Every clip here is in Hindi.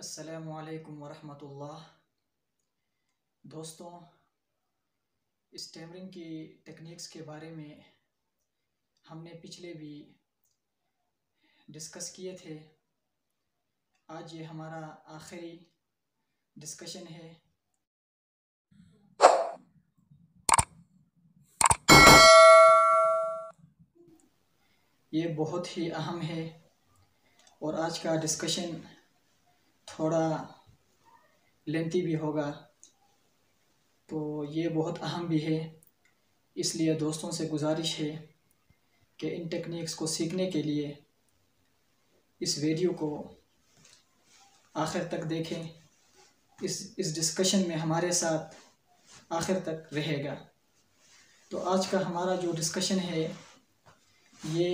अस्सलामुअलैकुम वरहमतुल्लाह। दोस्तों, स्टैमरिंग की टेक्निक्स के बारे में हमने पिछले भी डिस्कस किए थे। आज ये हमारा आखिरी डिस्कशन है। ये बहुत ही अहम है और आज का डिस्कशन थोड़ा लेंथी भी होगा, तो ये बहुत अहम भी है। इसलिए दोस्तों से गुजारिश है कि इन टेक्निक्स को सीखने के लिए इस वीडियो को आखिर तक देखें। इस डिस्कशन में हमारे साथ आखिर तक रहेगा। तो आज का हमारा जो डिस्कशन है ये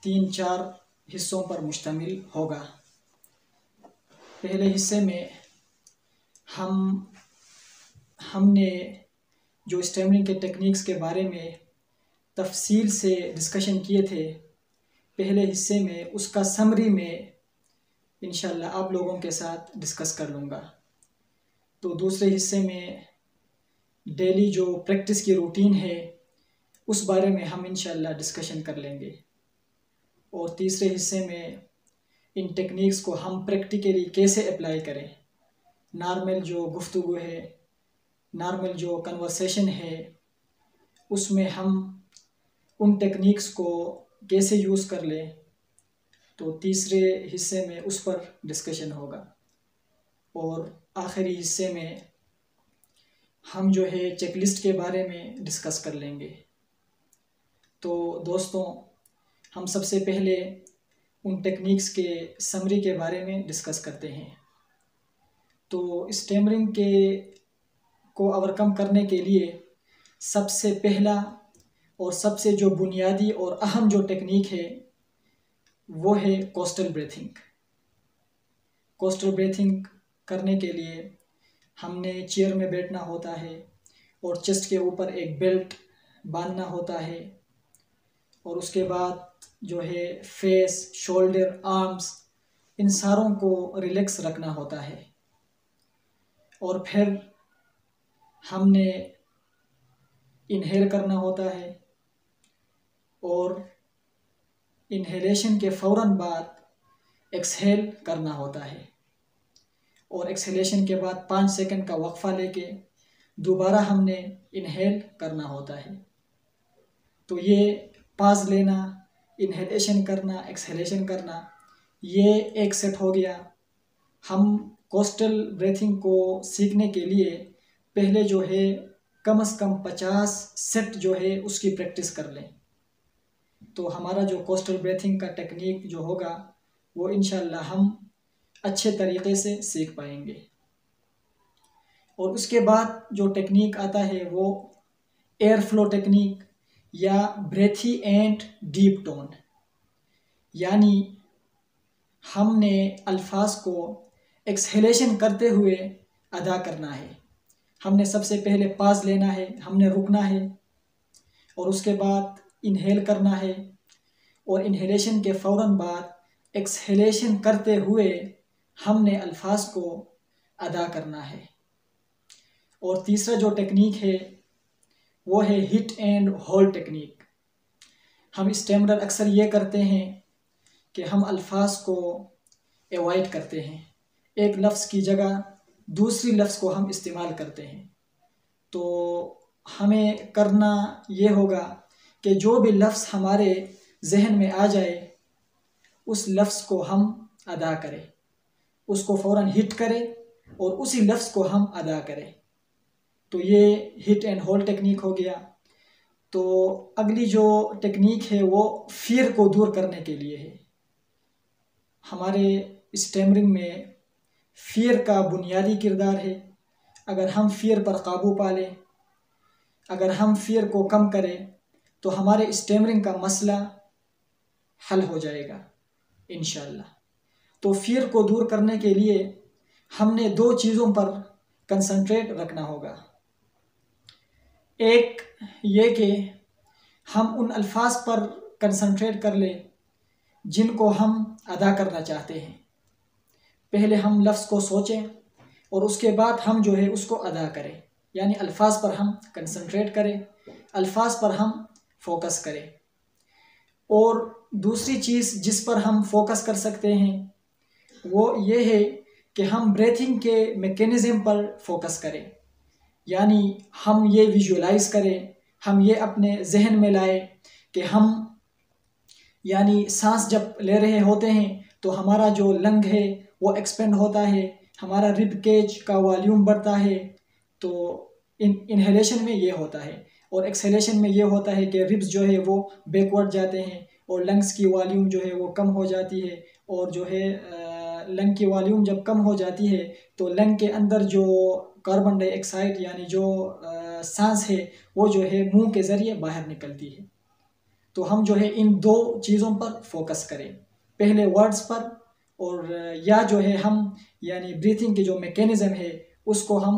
3-4 हिस्सों पर मुश्तमिल होगा। पहले हिस्से में हमने जो स्टैमरिंग के टेक्निक्स के बारे में तफसील से डिस्कशन किए थे पहले हिस्से में, उसका समरी में इंशाल्लाह आप लोगों के साथ डिस्कस कर लूँगा। तो दूसरे हिस्से में डेली जो प्रैक्टिस की रूटीन है उस बारे में हम इंशाल्लाह डिस्कशन कर लेंगे। और तीसरे हिस्से में इन टेक्निक्स को हम प्रैक्टिकली कैसे अप्लाई करें। नॉर्मल जो गुफ्तगू है, नॉर्मल जो कन्वर्सेशन है, उसमें हम उन टेक्निक्स को कैसे यूज़ कर लें। तो तीसरे हिस्से में उस पर डिस्कशन होगा। और आखिरी हिस्से में हम जो है चेकलिस्ट के बारे में डिस्कस कर लेंगे। तो दोस्तों, हम सबसे पहले उन टेक्निक्स के समरी के बारे में डिस्कस करते हैं। तो स्टैमरिंग को ओवरकम करने के लिए सबसे पहला और सबसे जो बुनियादी और अहम जो टेक्निक है वो है कोस्टल ब्रीथिंग। कोस्टल ब्रीथिंग करने के लिए हमने चेयर में बैठना होता है और चेस्ट के ऊपर एक बेल्ट बांधना होता है। और उसके बाद जो है फेस, शोल्डर, आर्म्स, इन सारों को रिलैक्स रखना होता है। और फिर हमने इनहेल करना होता है और इनहेलेशन के फ़ौरन बाद एक्सहेल करना होता है। और एक्सहेलेशन के बाद 5 सेकंड का वक्फ़ा लेके दोबारा हमने इनहेल करना होता है। तो ये पाज लेना, इनहेलेशन करना, एक्सहेलेशन करना, ये एक सेट हो गया। हम कोस्टल ब्रीथिंग को सीखने के लिए पहले जो है कम से कम 50 सेट जो है उसकी प्रैक्टिस कर लें। तो हमारा जो कोस्टल ब्रीथिंग का टेक्निक जो होगा वो इंशाल्लाह हम अच्छे तरीक़े से सीख पाएंगे। और उसके बाद जो टेक्निक आता है वो एयर फ्लो टेक्निक या ब्रेथी एंड डीप टोन, यानी हमने अल्फाज को एक्सहेलेशन करते हुए अदा करना है। हमने सबसे पहले पाज लेना है, हमने रुकना है और उसके बाद इनहेल करना है और इनहेलेशन के फ़ौरन बाद एक्सहेलेशन करते हुए हमने अल्फाज को अदा करना है। और तीसरा जो टेक्निक है वो है हिट एंड होल्ड टेक्निक। हम स्टैमरर अक्सर ये करते हैं कि हम अल्फाज को एवॉइड करते हैं, एक लफ्ज़ की जगह दूसरी लफ्ज़ को हम इस्तेमाल करते हैं। तो हमें करना ये होगा कि जो भी लफ्ज़ हमारे जहन में आ जाए उस लफ्ज़ को हम अदा करें, उसको फ़ौरन हिट करें और उसी लफ्ज़ को हम अदा करें। तो ये हिट एंड होल्ड टेक्निक हो गया। तो अगली जो टेक्निक है वो फियर को दूर करने के लिए है। हमारे स्टैमरिंग में फियर का बुनियादी किरदार है। अगर हम फियर पर काबू पा लें, अगर हम फियर को कम करें तो हमारे स्टैमरिंग का मसला हल हो जाएगा इंशाल्लाह। तो फियर को दूर करने के लिए हमने 2 चीज़ों पर कंसंट्रेट रखना होगा। एक ये कि हम उन अल्फाज पर कंसंट्रेट कर लें जिनको हम अदा करना चाहते हैं। पहले हम लफ्ज़ को सोचें और उसके बाद हम जो है उसको अदा करें, यानी अल्फाज पर हम कंसंट्रेट करें, अल्फाज पर हम फोकस करें। और दूसरी चीज़ जिस पर हम फोकस कर सकते हैं वो ये है कि हम ब्रीथिंग के मैकेनिज़्म पर फोकस करें, यानी हम ये विजुअलाइज करें, हम ये अपने जहन में लाए कि हम यानी सांस जब ले रहे होते हैं तो हमारा जो लंग है वो एक्सपेंड होता है, हमारा रिब केज का वॉल्यूम बढ़ता है। तो इनहेलेशन में ये होता है और एक्सहेलेशन में ये होता है कि रिब्स जो है वो बैकवर्ड जाते हैं और लंग्स की वॉल्यूम जो है वो कम हो जाती है। और जो है लंग की वॉल्यूम जब कम हो जाती है तो लंग के अंदर जो कार्बन डाइऑक्साइड यानी जो सांस है वो जो है मुंह के ज़रिए बाहर निकलती है। तो हम जो है इन दो चीज़ों पर फोकस करें, पहले वर्ड्स पर, और या जो है हम यानी ब्रीथिंग की जो मैकेनिज़्म है उसको हम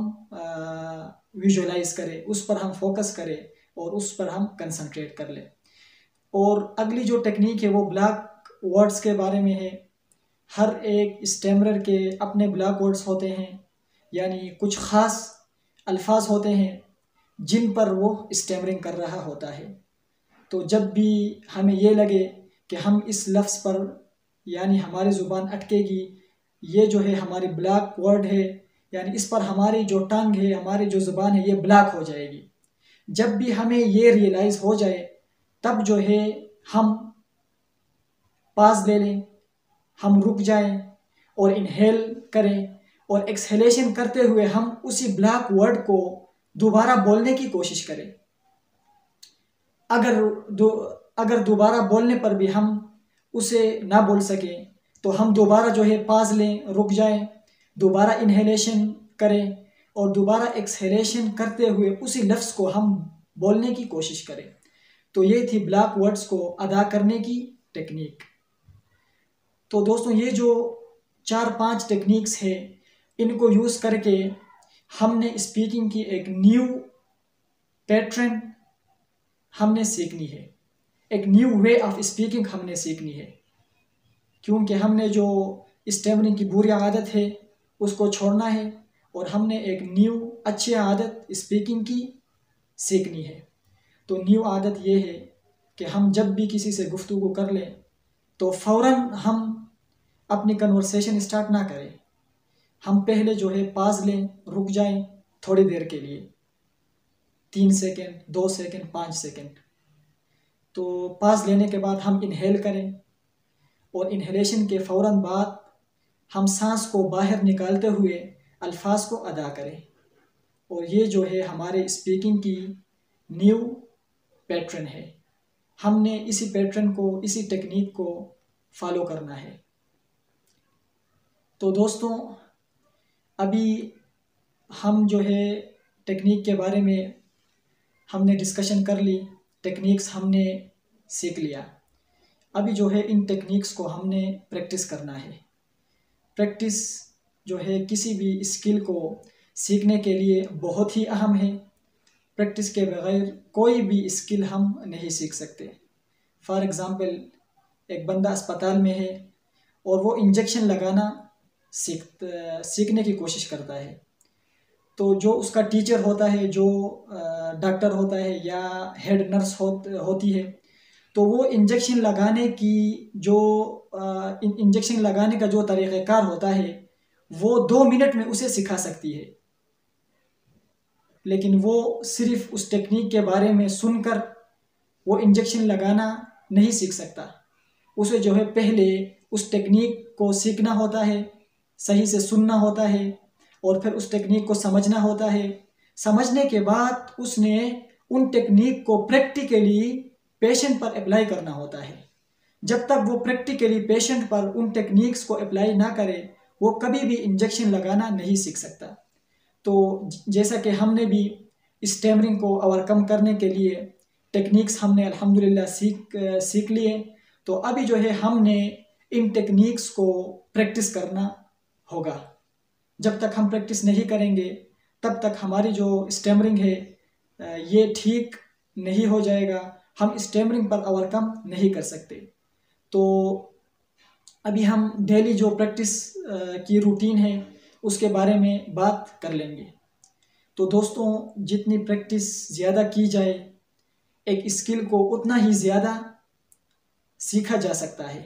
विजुअलाइज करें, उस पर हम फोकस करें और उस पर हम कंसंट्रेट कर लें। और अगली जो टेक्निक है वो ब्लॉक वर्ड्स के बारे में है। हर एक स्टैमरर के अपने ब्लॉक वर्ड्स होते हैं, यानी कुछ ख़ास अल्फाज होते हैं जिन पर वो स्टैमरिंग कर रहा होता है। तो जब भी हमें ये लगे कि हम इस लफ्ज़ पर यानी हमारी ज़ुबान अटकेगी, ये जो है हमारी ब्लॉक वर्ड है, यानी इस पर हमारी जो टंग है, हमारी जो ज़ुबान है ये ब्लॉक हो जाएगी। जब भी हमें ये रियलाइज़ हो जाए तब जो है हम पास ले लें, हम रुक जाएं और इनहेल करें और एक्सहेलेशन करते हुए हम उसी ब्लॉक वर्ड को दोबारा बोलने की कोशिश करें। अगर दोबारा बोलने पर भी हम उसे ना बोल सकें तो हम दोबारा जो है पास लें, रुक जाएं, दोबारा इनहेलेशन करें और दोबारा एक्सहेलेशन करते हुए उसी लफ्ज़ को हम बोलने की कोशिश करें। तो ये थी ब्लॉक वर्ड्स को अदा करने की टेक्निक। तो दोस्तों ये जो 4-5 टेक्निक्स है इनको यूज़ करके हमने स्पीकिंग की एक न्यू पैटर्न हमने सीखनी है, एक न्यू वे ऑफ स्पीकिंग हमने सीखनी है, क्योंकि हमने जो स्टैमरिंग की बुरी आदत है उसको छोड़ना है और हमने एक न्यू अच्छी आदत स्पीकिंग की सीखनी है। तो न्यू आदत ये है कि हम जब भी किसी से गुफ्तगू कर लें तो फ़ौरन हम अपनी कन्वर्सेशन स्टार्ट ना करें, हम पहले जो है पास लें, रुक जाएं थोड़ी देर के लिए, 3 सेकेंड, 2 सेकेंड, 5 सेकेंड। तो पास लेने के बाद हम इनहेल करें और इनहेलेशन के फ़ौरन बाद हम सांस को बाहर निकालते हुए अल्फाज को अदा करें। और ये जो है हमारे स्पीकिंग की न्यू पैटर्न है। हमने इसी पैटर्न को, इसी टेक्निक को फॉलो करना है। तो दोस्तों अभी हम जो है टेक्निक के बारे में हमने डिस्कशन कर ली, टेक्निक्स हमने सीख लिया। अभी जो है इन टेक्निक्स को हमने प्रैक्टिस करना है। प्रैक्टिस जो है किसी भी स्किल को सीखने के लिए बहुत ही अहम है। प्रैक्टिस के बगैर कोई भी स्किल हम नहीं सीख सकते। फॉर एग्ज़ाम्पल एक बंदा अस्पताल में है और वो इंजेक्शन लगाना सीखने की कोशिश करता है, तो जो उसका टीचर होता है, जो डॉक्टर होता है या हेड नर्स होती है, तो वो इंजेक्शन लगाने की जो इंजेक्शन लगाने का जो तरीक़ाकार होता है वो 2 मिनट में उसे सिखा सकती है, लेकिन वो सिर्फ़ उस टेक्निक के बारे में सुनकर वो इंजेक्शन लगाना नहीं सीख सकता। उसे जो है पहले उस टेक्निक को सीखना होता है, सही से सुनना होता है और फिर उस टेक्निक को समझना होता है। समझने के बाद उसने उन टेक्निक को प्रैक्टिकली पेशेंट पर अप्लाई करना होता है। जब तक वो प्रैक्टिकली पेशेंट पर उन टेक्निक्स को अप्लाई ना करे वो कभी भी इंजेक्शन लगाना नहीं सीख सकता। तो जैसा कि हमने भी स्टैमरिंग को ओवरकम करने के लिए टेक्निक्स हमने अल्हम्दुलिल्लाह सीख लिए, तो अभी जो है हमने इन टेक्निक्स को प्रैक्टिस करना होगा। जब तक हम प्रैक्टिस नहीं करेंगे तब तक हमारी जो स्टैमरिंग है ये ठीक नहीं हो जाएगा, हम स्टैमरिंग पर ओवरकम नहीं कर सकते। तो अभी हम डेली जो प्रैक्टिस की रूटीन है उसके बारे में बात कर लेंगे। तो दोस्तों, जितनी प्रैक्टिस ज़्यादा की जाए एक स्किल को उतना ही ज़्यादा सीखा जा सकता है।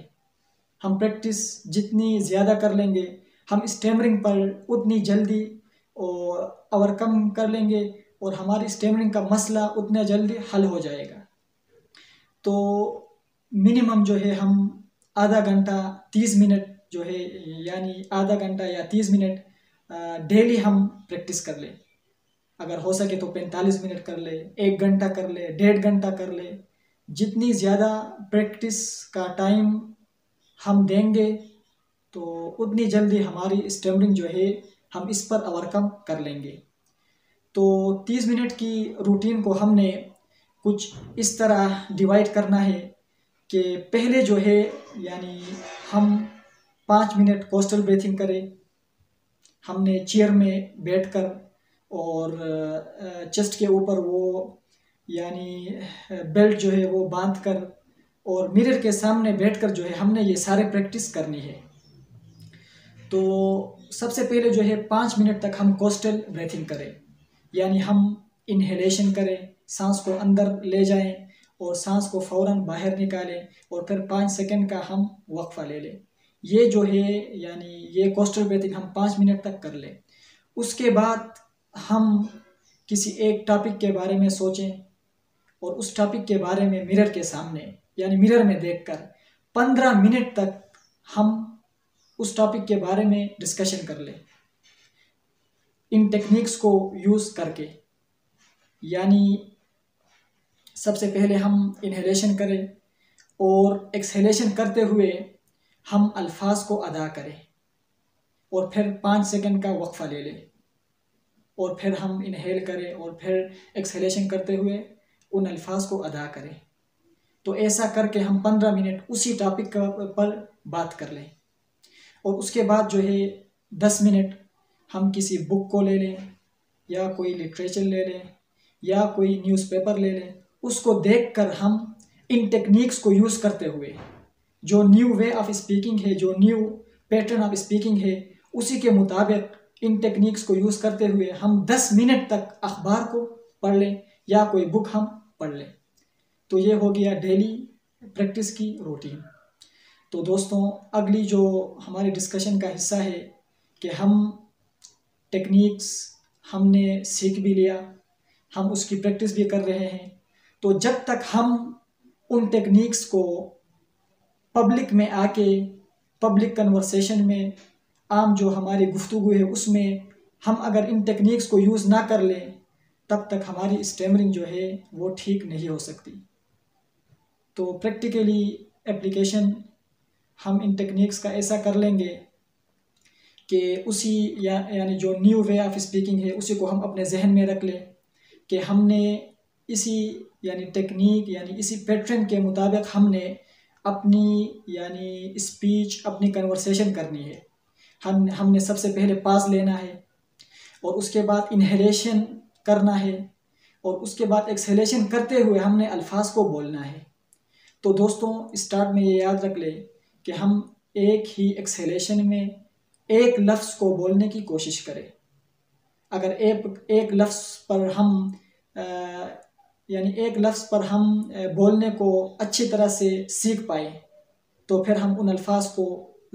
हम प्रैक्टिस जितनी ज़्यादा कर लेंगे हम स्टैमरिंग पर उतनी जल्दी ओवरकम कर लेंगे और हमारी स्टैमरिंग का मसला उतना जल्दी हल हो जाएगा। तो मिनिमम जो है हम आधा घंटा 30 मिनट जो है, यानी आधा घंटा या 30 मिनट डेली हम प्रैक्टिस कर ले। अगर हो सके तो 45 मिनट कर ले, 1 घंटा कर ले, 1.5 घंटा कर ले। जितनी ज़्यादा प्रैक्टिस का टाइम हम देंगे तो उतनी जल्दी हमारी स्टैमरिंग जो है हम इस पर ओवरकम कर लेंगे। तो 30 मिनट की रूटीन को हमने कुछ इस तरह डिवाइड करना है कि पहले जो है यानी हम 5 मिनट कोस्टल ब्रीथिंग करें। हमने चेयर में बैठकर और चेस्ट के ऊपर वो यानी बेल्ट जो है वो बांध कर और मिरर के सामने बैठकर जो है हमने ये सारे प्रैक्टिस करनी है। तो सबसे पहले जो है 5 मिनट तक हम कोस्टल ब्रीथिंग करें, यानी हम इन्हेलेशन करें, सांस को अंदर ले जाएं और सांस को फ़ौरन बाहर निकालें और फिर 5 सेकंड का हम वक्फा ले लें। ये जो है यानी ये कोस्टल ब्रीथिंग हम 5 मिनट तक कर लें। उसके बाद हम किसी एक टॉपिक के बारे में सोचें और उस टॉपिक के बारे में मिरर के सामने यानी मिरर में देखकर 15 मिनट तक हम उस टॉपिक के बारे में डिस्कशन कर लें इन टेक्निक्स को यूज़ करके। यानी सबसे पहले हम इन्हेलेशन करें और एक्सहेलेशन करते हुए हम अल्फाज को अदा करें और फिर 5 सेकंड का वक्फा ले लें और फिर हम इनहेल करें और फिर एक्सहेलेशन करते हुए उन अल्फाज को अदा करें। तो ऐसा करके हम 15 मिनट उसी टॉपिक पर बात कर लें और उसके बाद जो है 10 मिनट हम किसी बुक को ले लें या कोई लिटरेचर ले लें या कोई न्यूज़पेपर ले लें। उसको देखकर हम इन टेक्निक्स को यूज़ करते हुए जो न्यू वे ऑफ स्पीकिंग है, जो न्यू पैटर्न ऑफ स्पीकिंग है, उसी के मुताबिक इन टेक्निक्स को यूज़ करते हुए हम 10 मिनट तक अखबार को पढ़ लें या कोई बुक हम पढ़ लें। तो ये हो गया डेली प्रैक्टिस की रूटीन। तो दोस्तों, अगली जो हमारे डिस्कशन का हिस्सा है कि हम टेक्निक्स हमने सीख भी लिया, हम उसकी प्रैक्टिस भी कर रहे हैं। तो जब तक हम उन टेक्निक्स को पब्लिक में आके पब्लिक कन्वर्सेशन में आम जो हमारी गुफ्तगू है उसमें हम अगर इन टेक्निक्स को यूज़ ना कर लें तब तक हमारी स्टैमरिंग जो है वो ठीक नहीं हो सकती। तो प्रैक्टिकली एप्लीकेशन हम इन टेक्निक्स का ऐसा कर लेंगे कि उसी यानी जो न्यू वे ऑफ स्पीकिंग है उसी को हम अपने जहन में रख लें कि हमने इसी यानी टेक्निक यानी इसी पैटर्न के मुताबिक हमने अपनी यानी स्पीच अपनी कन्वर्सेशन करनी है। हमने सबसे पहले पास लेना है और उसके बाद इन्हेलेशन करना है और उसके बाद एक्सहेलेशन करते हुए हमने अल्फाज को बोलना है। तो दोस्तों, स्टार्ट में ये याद रख ले कि हम एक ही एक्सहेलेशन में एक लफ्ज़ को बोलने की कोशिश करें। अगर एक लफ्ज़ पर हम यानी एक लफ्ज़ पर हम बोलने को अच्छी तरह से सीख पाए तो फिर हम उन अल्फाज को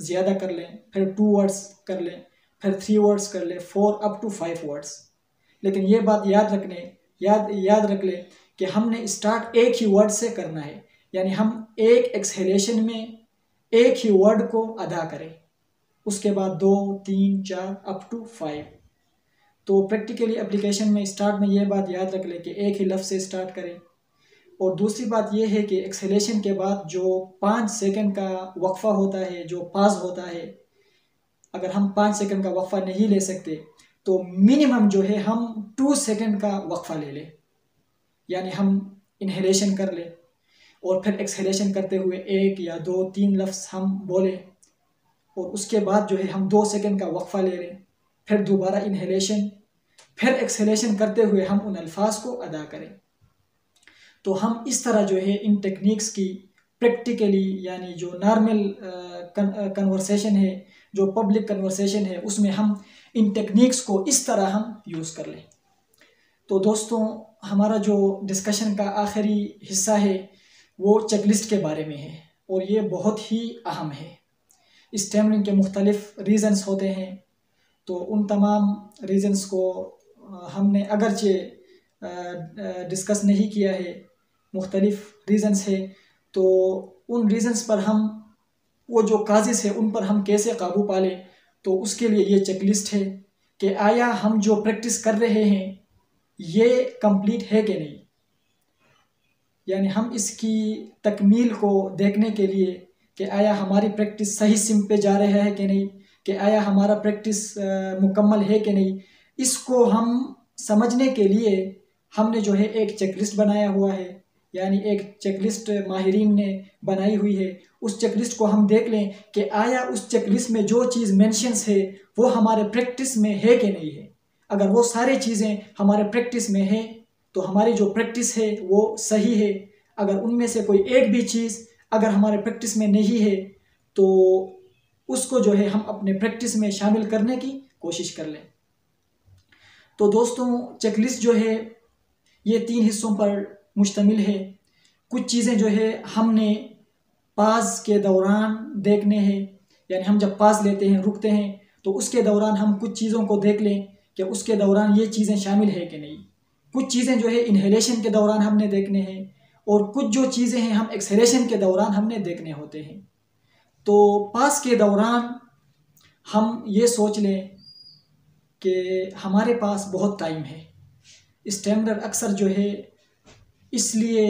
ज़्यादा कर लें, फिर 2 वर्ड्स कर लें, फिर 3 वर्ड्स कर लें, 4 अप टू 5 वर्ड्स। लेकिन ये बात याद रख ले कि हमने स्टार्ट एक ही वर्ड से करना है, यानी हम एक एक्सहेलेशन में एक ही वर्ड को अदा करें, उसके बाद 2, 3, 4 अप टू 5। तो प्रैक्टिकली एप्लीकेशन में स्टार्ट में ये बात याद रख ले कि एक ही लफ्ज़ से स्टार्ट करें। और दूसरी बात ये है कि एक्सहेलेशन के बाद जो 5 सेकंड का वक्फ़ा होता है, जो पाज होता है, अगर हम 5 सेकंड का वक्फ़ा नहीं ले सकते तो मिनिमम जो है हम 2 सेकंड का वक्फ़ा ले लें, यानी हम इन्हेलेशन कर लें और फिर एक्सहेलेशन करते हुए 1 या 2, 3 लफ्ज़ हम बोलें और उसके बाद जो है हम 2 सेकंड का वक्फ़ा ले लें, फिर दोबारा इन्हेलेशन, फिर एक्सहेलेशन करते हुए हम उन अल्फाज को अदा करें। तो हम इस तरह जो है इन टेक्निक्स की प्रैक्टिकली यानी जो नॉर्मल कन्वर्सेशन है, जो पब्लिक कन्वर्सेशन है, उसमें हम इन टेक्निक्स को इस तरह हम यूज़ कर लें। तो दोस्तों, हमारा जो डिस्कशन का आखिरी हिस्सा है वो चेकलिस्ट के बारे में है, और ये बहुत ही अहम है। स्टैमरिंग के मुख्तलिफ रीज़न्स होते हैं, तो उन तमाम रीज़न्स को हमने अगरचे डिस्कस नहीं किया है, मुख्तलिफ रीज़न्स है, तो उन रीज़न्स पर हम वो जो काज़िज़ है उन पर हम कैसे काबू पा लें, तो उसके लिए ये चेकलिस्ट है कि आया हम जो प्रैक्टिस कर रहे हैं ये कंप्लीट है कि नहीं, यानी हम इसकी तकमील को देखने के लिए कि आया हमारी प्रैक्टिस सही सिम पे जा रहा है कि नहीं, कि आया हमारा प्रैक्टिस मुकम्मल है कि नहीं, इसको हम समझने के लिए हमने जो है एक चेकलिस्ट बनाया हुआ है, यानी एक चेकलिस्ट माहिरीन ने बनाई हुई है। उस चेकलिस्ट को हम देख लें कि आया उस चेकलिस्ट में जो चीज़ मेंशंस है वो हमारे प्रैक्टिस में है कि नहीं है। अगर वो सारी चीज़ें हमारे प्रैक्टिस में है तो हमारी जो प्रैक्टिस है वो सही है। अगर उनमें से कोई एक भी चीज़ अगर हमारे प्रैक्टिस में नहीं है तो उसको जो है हम अपने प्रैक्टिस में शामिल करने की कोशिश कर लें। तो दोस्तों, चेकलिस्ट जो है ये 3 हिस्सों पर मुश्तमिल है। कुछ चीज़ें जो है हमने पाज के दौरान देखने हैं, यानी हम जब पाज लेते हैं, रुकते हैं, तो उसके दौरान हम कुछ चीज़ों को देख लें कि उसके दौरान ये चीज़ें शामिल है कि नहीं। कुछ चीज़ें जो है इन्हेलेशन के दौरान हमने देखने हैं, और कुछ जो चीज़ें हैं हम एक्सहेलेशन के दौरान हमने देखने होते हैं। तो पास के दौरान हम ये सोच लें कि हमारे पास बहुत टाइम है। स्टैमरर अक्सर जो है इसलिए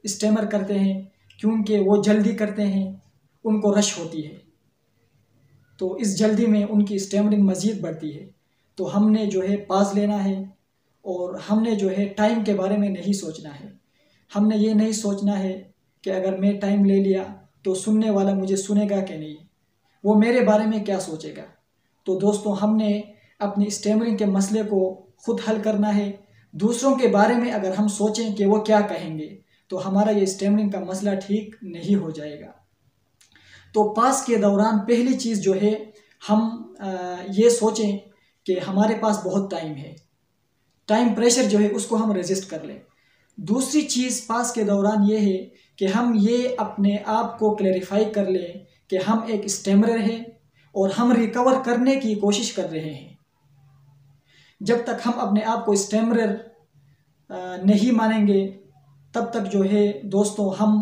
स्टैमर करते हैं क्योंकि वो जल्दी करते हैं, उनको रश होती है, तो इस जल्दी में उनकी स्टैमरिंग मज़ीद बढ़ती है। तो हमने जो है पास लेना है, और हमने जो है टाइम के बारे में नहीं सोचना है। हमने ये नहीं सोचना है कि अगर मैं टाइम ले लिया तो सुनने वाला मुझे सुनेगा कि नहीं, वो मेरे बारे में क्या सोचेगा। तो दोस्तों, हमने अपनी स्टैमरिंग के मसले को ख़ुद हल करना है। दूसरों के बारे में अगर हम सोचें कि वो क्या कहेंगे तो हमारा ये स्टैमरिंग का मसला ठीक नहीं हो जाएगा। तो पास के दौरान पहली चीज़ जो है हम ये सोचें कि हमारे पास बहुत टाइम है, टाइम प्रेशर जो है उसको हम रेजिस्ट कर लें। दूसरी चीज़ पास के दौरान ये है कि हम ये अपने आप को क्लैरिफाई कर लें कि हम एक स्टैमरर हैं और हम रिकवर करने की कोशिश कर रहे हैं। जब तक हम अपने आप को स्टैमरर नहीं मानेंगे तब तक जो है दोस्तों हम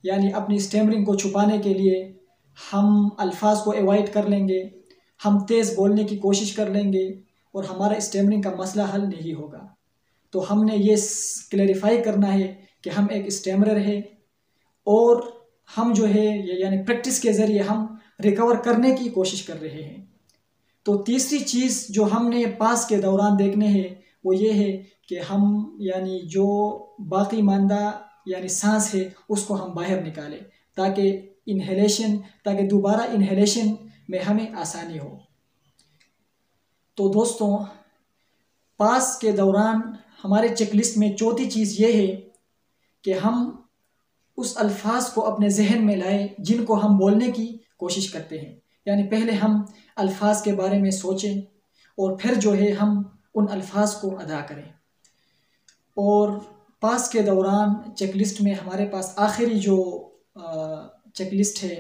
यानी अपनी स्टैमरिंग को छुपाने के लिए हम अल्फाज को अवॉइड कर लेंगे, हम तेज़ बोलने की कोशिश कर लेंगे और हमारा स्टैमरिंग का मसला हल नहीं होगा। तो हमने ये क्लैरिफाई करना है कि हम एक स्टैमरर है और हम जो है यानी प्रैक्टिस के ज़रिए हम रिकवर करने की कोशिश कर रहे हैं। तो तीसरी चीज़ जो हमने पास के दौरान देखने हैं वो ये है कि हम यानी जो बाकी मानदा यानी सांस है उसको हम बाहर निकालें ताकि दोबारा इन्हेलेशन में हमें आसानी हो। तो दोस्तों, पास के दौरान हमारे चेकलिस्ट में चौथी चीज़ ये है कि हम उस अल्फाज को अपने जहन में लाएं जिनको हम बोलने की कोशिश करते हैं। यानी पहले हम अल्फाज के बारे में सोचें और फिर जो है हम उन अल्फाज को अदा करें। और पास के दौरान चेकलिस्ट में हमारे पास आखिरी जो चेकलिस्ट है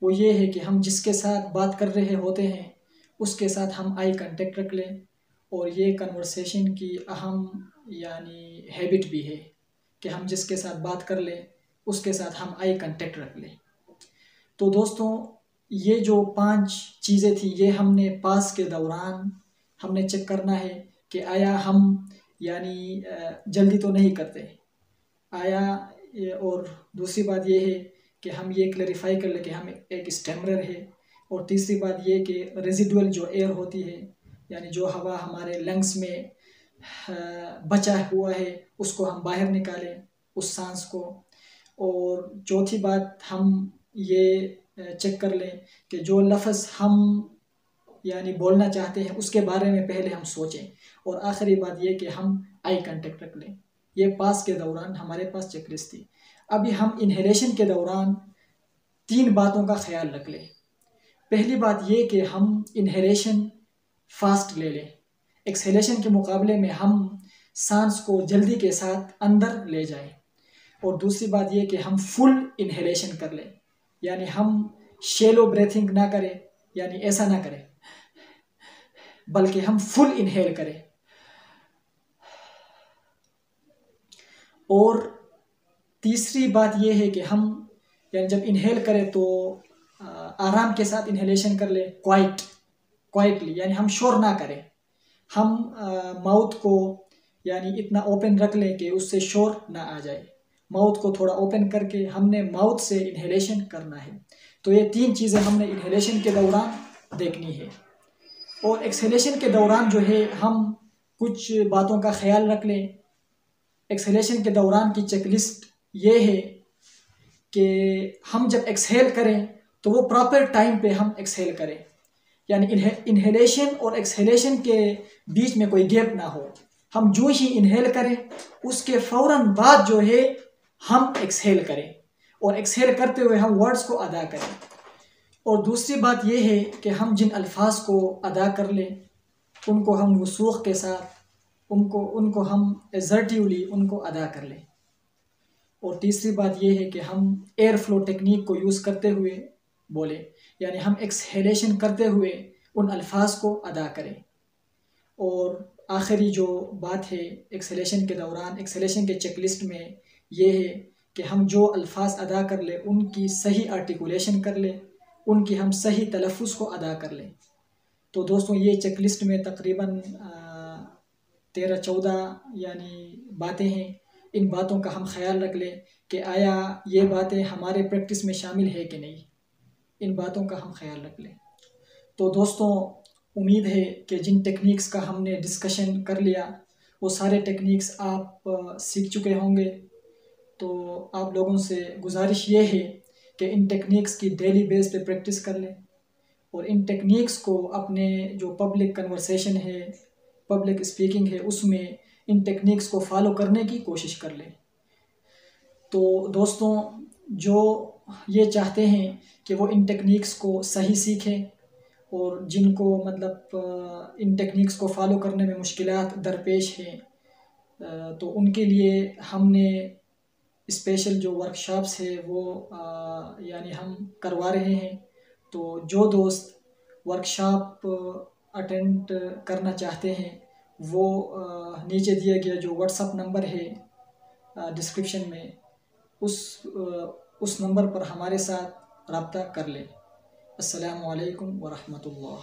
वो ये है कि हम जिसके साथ बात कर रहे होते हैं उसके साथ हम आई कांटेक्ट रख लें, और ये कन्वर्सेशन की अहम यानी हैबिट भी है कि हम जिसके साथ बात कर लें उसके साथ हम आई कांटेक्ट रख लें। तो दोस्तों, ये जो 5 चीज़ें थी ये हमने पास के दौरान हमने चेक करना है कि आया हम यानी जल्दी तो नहीं करते आया, और दूसरी बात ये है कि हम ये क्लैरिफाई कर लें कि हम एक स्टैमरर है, और तीसरी बात ये कि रेजिडुअल जो एयर होती है यानी जो हवा हमारे लंग्स में बचा हुआ है उसको हम बाहर निकालें उस सांस को। और चौथी बात हम ये चेक कर लें कि जो लफ्ज़ हम यानी बोलना चाहते हैं उसके बारे में पहले हम सोचें, और आखिरी बात ये कि हम आई कांटेक्ट रख लें। ये पास के दौरान हमारे पास चेकलिस्ट थी। अभी हम इन्हेलेशन के दौरान 3 बातों का ख्याल रख लें। पहली बात ये कि हम इन्हेलेशन फास्ट ले लें, एक्सहेलेशन के मुकाबले में हम सांस को जल्दी के साथ अंदर ले जाएं। और दूसरी बात ये कि हम फुल इन्हेलेशन कर लें, यानी हम शैलो ब्रीथिंग ना करें, यानी ऐसा ना करें, बल्कि हम फुल इनहेल करें। और तीसरी बात यह है कि हम यानी जब इनहेल करें तो आराम के साथ इनहेलेशन कर ले, क्वाइटली, यानी हम शोर ना करें। हम माउथ को यानी इतना ओपन रख लें कि उससे शोर ना आ जाए। माउथ को थोड़ा ओपन करके हमने माउथ से इनहेलेशन करना है। तो ये 3 चीज़ें हमने इनहेलेशन के दौरान देखनी है। और एक्सहेलेशन के दौरान जो है हम कुछ बातों का ख्याल रख लें। एक्सहेलेशन के दौरान की चेकलिस्ट ये है कि हम जब एक्सहेल करें तो वो प्रॉपर टाइम पे हम एक्सहेल करें, यानी इन्हेलेशन और एक्सहेलेशन के बीच में कोई गैप ना हो। हम जो ही इनहेल करें उसके फ़ौरन बाद जो है हम एक्सहेल करें, और एक्सहेल करते हुए हम वर्ड्स को अदा करें। और दूसरी बात यह है कि हम जिन अल्फाज को अदा कर लें उनको हम वसूख के साथ उनको हम एजर्टिवली उनको अदा कर लें। और तीसरी बात यह है कि हम एयर फ्लो टेक्निक को यूज़ करते हुए बोले, यानी हम एक्सहेलेशन करते हुए उन अल्फाज को अदा करें। और आखिरी जो बात है एक्सहेलेशन के दौरान, एक्सहेलेशन के चेकलिस्ट में ये है कि हम जो अल्फाज अदा कर ले उनकी सही आर्टिकुलेशन कर ले, उनकी हम सही तलफ़ुज़ को अदा कर लें। तो दोस्तों ये चेकलिस्ट में तकरीबन 13-14 यानी बातें हैं। इन बातों का हम ख्याल रख लें कि आया ये बातें हमारे प्रैक्टिस में शामिल है कि नहीं, इन बातों का हम ख्याल रख लें। तो दोस्तों उम्मीद है कि जिन टेक्निक्स का हमने डिस्कशन कर लिया वो सारे टेक्निक्स आप सीख चुके होंगे। तो आप लोगों से गुजारिश ये है कि इन टेक्निक्स की डेली बेस पे प्रैक्टिस कर लें, और इन टेक्निक्स को अपने जो पब्लिक कन्वर्सेशन है, पब्लिक स्पीकिंग है, उसमें इन टेक्निक्स को फॉलो करने की कोशिश कर लें। तो दोस्तों जो ये चाहते हैं कि वो इन टेक्निक्स को सही सीखें, और जिनको मतलब इन टेक्निक्स को फॉलो करने में मुश्किलात दरपेश हैं, तो उनके लिए हमने स्पेशल जो वर्कशॉप्स है वो यानी हम करवा रहे हैं। तो जो दोस्त वर्कशॉप अटेंड करना चाहते हैं वो नीचे दिया गया जो व्हाट्सएप नंबर है डिस्क्रिप्शन में, उस नंबर पर हमारे साथ रब्ता कर लें। अस्सलामु अलैकुम व रहमतुल्लाह।